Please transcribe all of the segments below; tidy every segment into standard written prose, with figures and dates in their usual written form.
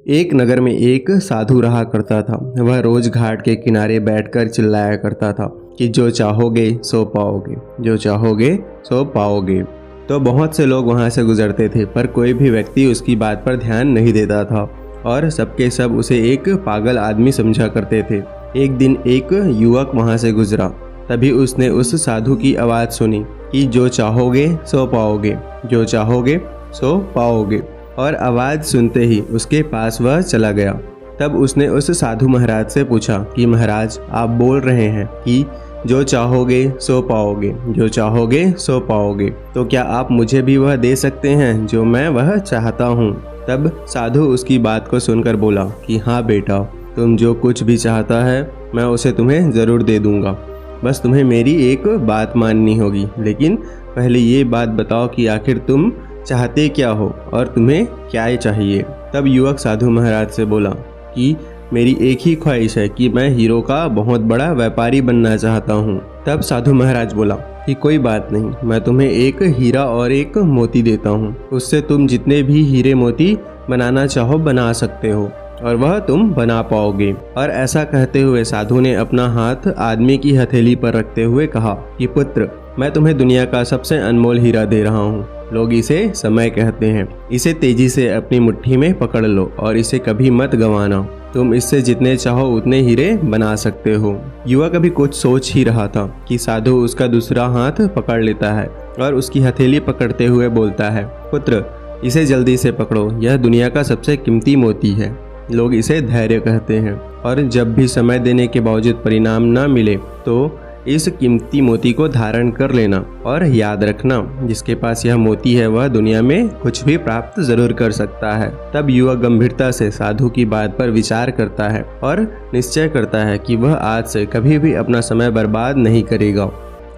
एक नगर में एक साधु रहा करता था। वह रोज घाट के किनारे बैठकर चिल्लाया करता था कि जो चाहोगे सो पाओगे, जो चाहोगे सो पाओगे। तो बहुत से लोग वहां से गुजरते थे, पर कोई भी व्यक्ति उसकी बात पर ध्यान नहीं देता था और सबके सब उसे एक पागल आदमी समझा करते थे। एक दिन एक युवक वहां से गुजरा, तभी उसने उस साधु की आवाज़ सुनी कि जो चाहोगे सो पाओगे, जो चाहोगे सो पाओगे, और आवाज़ सुनते ही उसके पास वह चला गया। तब उसने उस साधु महाराज से पूछा कि महाराज, आप बोल रहे हैं कि जो चाहोगे सो पाओगे, जो चाहोगे सो पाओगे, तो क्या आप मुझे भी वह दे सकते हैं जो मैं वह चाहता हूँ? तब साधु उसकी बात को सुनकर बोला कि हाँ बेटा, तुम जो कुछ भी चाहता है मैं उसे तुम्हें ज़रूर दे दूँगा। बस तुम्हें मेरी एक बात माननी होगी, लेकिन पहले ये बात बताओ कि आखिर तुम चाहते क्या हो और तुम्हें क्या चाहिए। तब युवक साधु महाराज से बोला कि मेरी एक ही ख्वाहिश है कि मैं हीरो का बहुत बड़ा व्यापारी बनना चाहता हूँ। तब साधु महाराज बोला कि कोई बात नहीं, मैं तुम्हें एक हीरा और एक मोती देता हूँ। उससे तुम जितने भी हीरे मोती बनाना चाहो बना सकते हो और वह तुम बना पाओगे। और ऐसा कहते हुए साधु ने अपना हाथ आदमी की हथेली पर रखते हुए कहा कि पुत्र, मैं तुम्हें दुनिया का सबसे अनमोल हीरा दे रहा हूँ। लोग इसे समय कहते हैं। इसे तेजी से अपनी मुट्ठी में पकड़ लो और इसे कभी मत गंवाना। तुम इससे जितने चाहो उतने हीरे बना सकते हो। युवक अभी कुछ सोच ही रहा था कि साधु उसका दूसरा हाथ पकड़ लेता है और उसकी हथेली पकड़ते हुए बोलता है, पुत्र, इसे जल्दी से पकड़ो, यह दुनिया का सबसे कीमती मोती है। लोग इसे धैर्य कहते हैं और जब भी समय देने के बावजूद परिणाम न मिले तो इस कीमती मोती को धारण कर लेना और याद रखना, जिसके पास यह मोती है वह दुनिया में कुछ भी प्राप्त जरूर कर सकता है। तब युवक गंभीरता से साधु की बात पर विचार करता है और निश्चय करता है कि वह आज से कभी भी अपना समय बर्बाद नहीं करेगा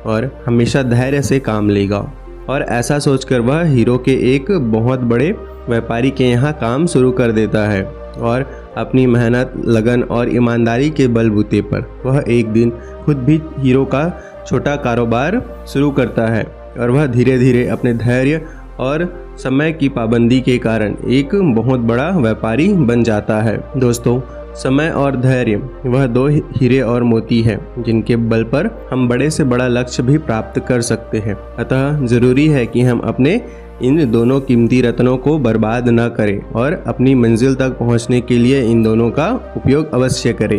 और हमेशा धैर्य से काम लेगा। और ऐसा सोचकर वह हीरो के एक बहुत बड़े व्यापारी के यहाँ काम शुरू कर देता है और अपनी मेहनत, लगन और ईमानदारी के बलबूते पर वह एक दिन खुद भी हीरो का छोटा कारोबार शुरू करता है और वह धीरे धीरे अपने धैर्य और समय की पाबंदी के कारण एक बहुत बड़ा व्यापारी बन जाता है। दोस्तों, समय और धैर्य वह दो हीरे और मोती हैं जिनके बल पर हम बड़े से बड़ा लक्ष्य भी प्राप्त कर सकते हैं। अतः जरूरी है कि हम अपने इन दोनों कीमती रत्नों को बर्बाद न करें और अपनी मंजिल तक पहुंचने के लिए इन दोनों का उपयोग अवश्य करें।